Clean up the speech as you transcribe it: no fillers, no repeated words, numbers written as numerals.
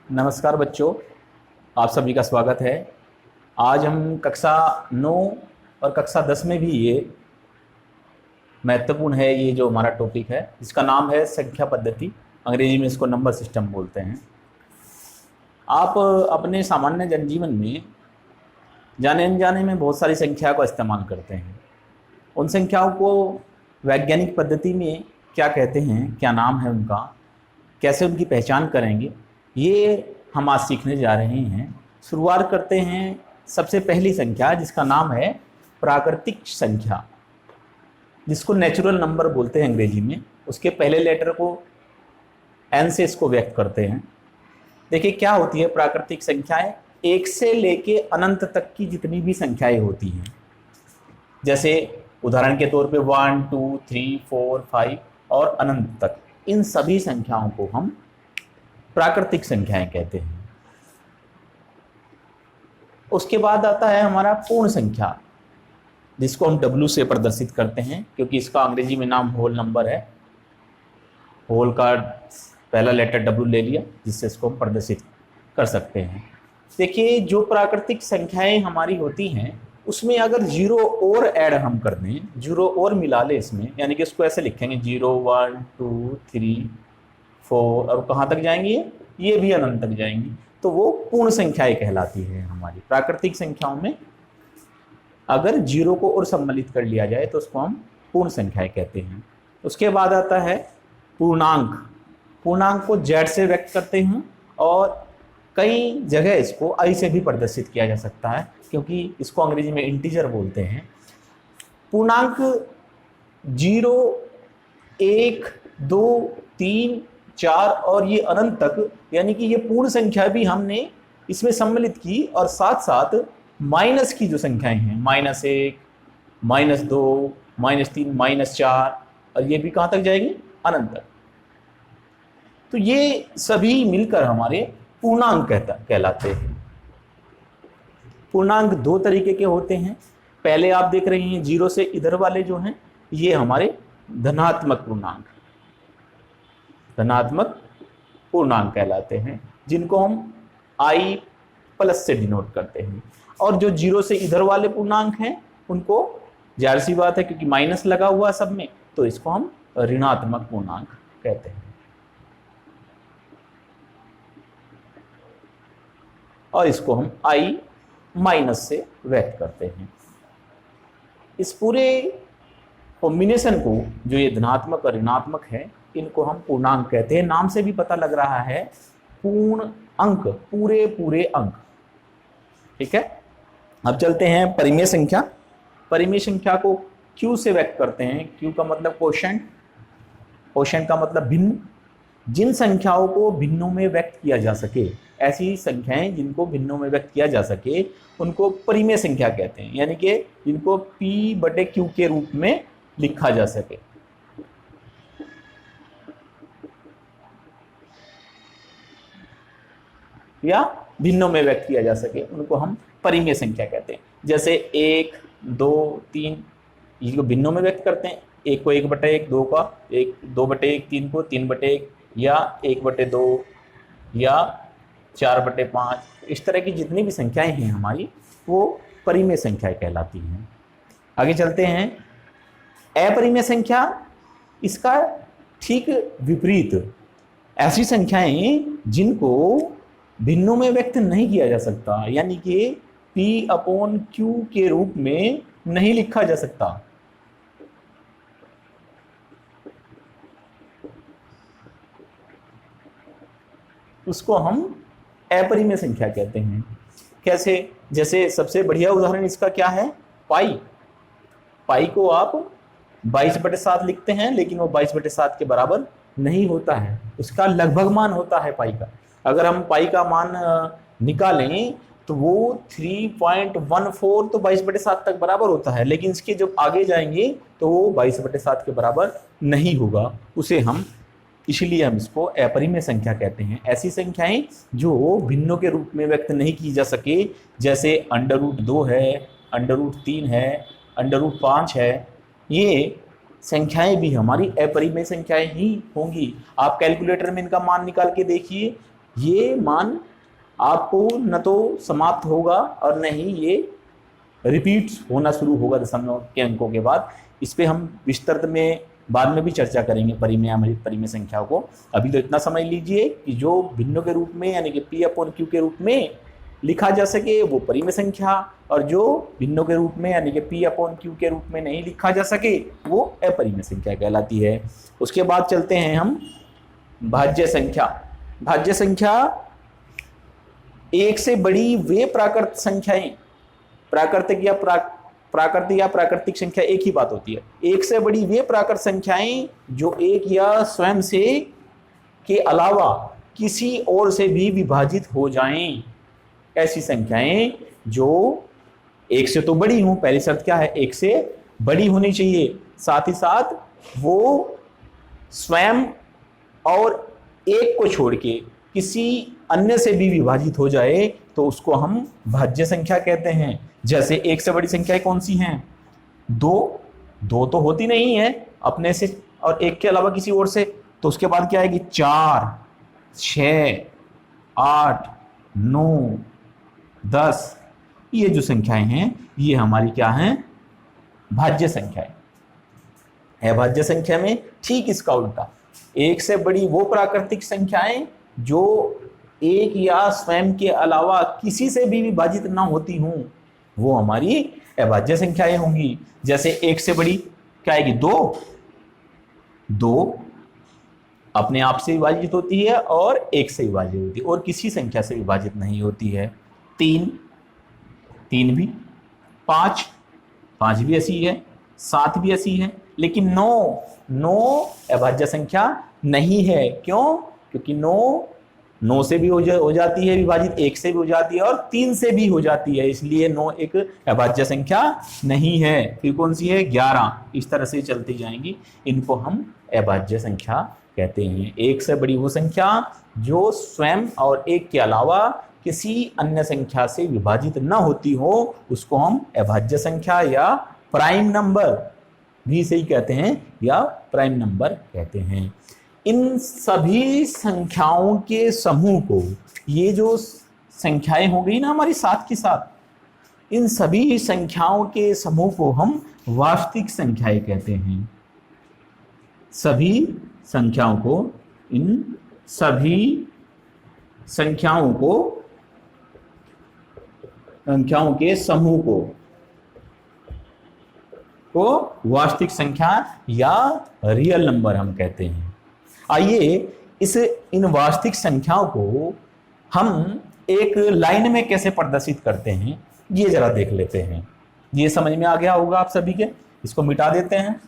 नमस्कार बच्चों, आप सभी का स्वागत है। आज हम कक्षा 9 और कक्षा 10 में भी ये महत्वपूर्ण है, ये जो हमारा टॉपिक है जिसका नाम है संख्या पद्धति। अंग्रेजी में इसको नंबर सिस्टम बोलते हैं। आप अपने सामान्य जनजीवन में जाने अनजाने में बहुत सारी संख्या का इस्तेमाल करते हैं। उन संख्याओं को वैज्ञानिक पद्धति में क्या कहते हैं, क्या नाम है उनका, कैसे उनकी पहचान करेंगे, ये हम आज सीखने जा रहे हैं। शुरुआत करते हैं सबसे पहली संख्या जिसका नाम है प्राकृतिक संख्या, जिसको नेचुरल नंबर बोलते हैं अंग्रेजी में। उसके पहले लेटर को एन से इसको व्यक्त करते हैं। देखिए क्या होती है प्राकृतिक संख्याएं, एक से लेके अनंत तक की जितनी भी संख्याएं होती हैं, जैसे उदाहरण के तौर पे 1 2 3 4 5 और अनंत तक, इन सभी संख्याओं को हम प्राकृतिक संख्याएं कहते हैं। उसके बाद आता है हमारा पूर्ण संख्या, जिसको हम W से प्रदर्शित करते हैं, क्योंकि इसका अंग्रेजी में नाम होल नंबर है। होल का पहला लेटर W ले लिया, जिससे इसको हम प्रदर्शित कर सकते हैं। देखिए जो प्राकृतिक संख्याएं हमारी होती हैं उसमें अगर जीरो और ऐड हम कर दें, जीरो और मिला ले इसमें, यानी कि इसको ऐसे लिखेंगे 0 1 2 3 4 और कहाँ तक जाएंगी, ये भी अनंत तक जाएंगी, तो वो पूर्ण संख्याएं कहलाती है। हमारी प्राकृतिक संख्याओं में अगर जीरो को और सम्मिलित कर लिया जाए तो उसको हम पूर्ण संख्याएं कहते हैं। उसके बाद आता है पूर्णांक। पूर्णांक को Z से व्यक्त करते हैं और कई जगह इसको I से भी प्रदर्शित किया जा सकता है, क्योंकि इसको अंग्रेजी में इंटीजर बोलते हैं। पूर्णांक 0 1 2 3 4 और ये अनंत तक, यानी कि ये पूर्ण संख्या भी हमने इसमें सम्मिलित की, और साथ साथ माइनस की जो संख्याएं हैं, -1 -2 -3 -4, और ये भी कहाँ तक जाएगी, अनंत तक। तो ये सभी मिलकर हमारे पूर्णांक कहलाते हैं। पूर्णांक दो तरीके के होते हैं। पहले आप देख रहे हैं 0 से इधर वाले जो हैं, ये हमारे धनात्मक पूर्णांक, धनात्मक पूर्णांक कहलाते हैं, जिनको हम I प्लस से डिनोट करते हैं। और जो 0 से इधर वाले पूर्णांक हैं उनको, जाहिर सी बात है क्योंकि माइनस लगा हुआ सब में, तो इसको हम ऋणात्मक पूर्णांक कहते हैं। और इसको हम I माइनस से व्यक्त करते हैं। इस पूरे कॉम्बिनेशन को, जो ये धनात्मक और ऋणात्मक है, इनको हम पूर्णांक कहते हैं। नाम से भी पता लग रहा है, पूर्ण अंक, पूरे पूरे अंक। ठीक है, अब चलते हैं परिमेय संख्या। परिमेय संख्या को Q से व्यक्त करते हैं। Q का मतलब क्वोशंट, क्वोशंट का मतलब भिन्न। जिन संख्याओं को भिन्नों में व्यक्त किया जा सके, ऐसी संख्याएं जिनको भिन्नों में व्यक्त किया जा सके, उनको परिमेय संख्या कहते हैं, यानी कि जिनको P/Q के रूप में लिखा जा सके। या भिन्नों में व्यक्त किया जा सके, उनको हम परिमेय संख्या कहते हैं। जैसे 1 2 3, इसको भिन्नों में व्यक्त करते हैं। 1 को 1/1, 2 का 2/1, 3 को 3/1, या 1/2, या 4/5। इस तरह की जितनी भी संख्याएं हैं हमारी, वो परिमेय संख्याएं कहलाती हैं। आगे चलते हैं अपरिमेय संख्या। इसका ठीक विपरीत, ऐसी संख्याएं जिनको भिन्नों में व्यक्त नहीं किया जा सकता, यानी कि P/Q के रूप में नहीं लिखा जा सकता, उसको हम अपरिमेय संख्या कहते हैं। कैसे, जैसे सबसे बढ़िया उदाहरण इसका क्या है, पाई। पाई को आप 22/7 लिखते हैं, लेकिन वो 22/7 के बराबर नहीं होता है। उसका लगभग मान होता है पाई का। अगर हम पाई का मान निकालें तो वो 3.14 तो 22/7 तक बराबर होता है, लेकिन इसके जब आगे जाएंगे तो वो 22/7 के बराबर नहीं होगा। उसे हम, इसलिए हम इसको अपरिमेय संख्या कहते हैं। ऐसी संख्याएं जो भिन्नों के रूप में व्यक्त नहीं की जा सके, जैसे √2 है, √3 है, √5 है, ये संख्याएं भी हमारी अपरिमेय संख्याएं ही होंगी। आप कैलकुलेटर में इनका मान निकाल के देखिए, ये मान आपको न तो समाप्त होगा और न ही ये रिपीट होना शुरू होगा दशमलव के अंकों के बाद। इस पे हम विस्तृत में बाद में भी चर्चा करेंगे परिमेय परिमेय संख्याओं को। अभी तो इतना समझ लीजिए कि जो भिन्नों के रूप में यानी कि P/Q के रूप में लिखा जा सके वो परिमेय संख्या, और जो भिन्नों के रूप में यानी कि P/Q के रूप में नहीं लिखा जा सके वो अपरिमेय संख्या कहलाती है। उसके बाद चलते हैं हम भाज्य संख्या। भाज्य संख्या एक से बड़ी वे प्राकृत संख्याएं, प्राकृतिक या प्राकृतिक संख्या एक ही बात होती है। एक से बड़ी वे प्राकृत संख्याएं जो एक या स्वयं से के अलावा किसी और से भी विभाजित हो जाएं, ऐसी संख्याएं जो एक से तो बड़ी हूं, पहली शर्त क्या है, एक से बड़ी होनी चाहिए, साथ ही साथ वो स्वयं और एक को छोड़ के किसी अन्य से भी विभाजित हो जाए तो उसको हम भाज्य संख्या कहते हैं। जैसे एक से बड़ी संख्याएं कौन सी हैं? दो तो होती नहीं है अपने से और एक के अलावा किसी और से, तो उसके बाद क्या आएगी? 4, 6, 8, 9, 10। ये जो संख्याएं हैं ये हमारी क्या हैं? भाज्य संख्याएं। अभाज्य संख्या में ठीक इसका उल्टा, एक से बड़ी वो प्राकृतिक संख्याएं जो एक या स्वयं के अलावा किसी से भी विभाजित ना होती हों वो हमारी अभाज्य संख्याएं होंगी। जैसे एक से बड़ी क्या आएगी? 2 अपने आप से विभाजित होती है और एक से विभाजित होती है और किसी संख्या से विभाजित नहीं होती है। 3 भी, 5 भी ऐसी है, 7 भी ऐसी है, लेकिन 9 अभाज्य संख्या नहीं है। क्यों? क्योंकि 9 से भी हो जाती है विभाजित, 1 से भी हो जाती है और 3 से भी हो जाती है, इसलिए 9 एक अभाज्य संख्या नहीं है। फिर कौन सी है? 11। इस तरह से चलती जाएंगी, इनको हम अभाज्य संख्या कहते हैं। एक से बड़ी वो संख्या जो स्वयं और एक के अलावा किसी अन्य संख्या से विभाजित न होती हो उसको हम अभाज्य संख्या या प्राइम नंबर भी सही कहते हैं या प्राइम नंबर कहते हैं। इन सभी संख्याओं के समूह को, ये जो संख्याएं हो गई ना हमारी साथ के साथ, इन सभी संख्याओं के समूह को हम वास्तविक संख्याएं कहते हैं। सभी संख्याओं को, इन सभी संख्याओं के समूह को वास्तविक संख्या या रियल नंबर हम कहते हैं। आइए इन वास्तविक संख्याओं को हम एक लाइन में कैसे प्रदर्शित करते हैं ये जरा देख लेते हैं। ये समझ में आ गया होगा आप सभी के। इसको मिटा देते हैं।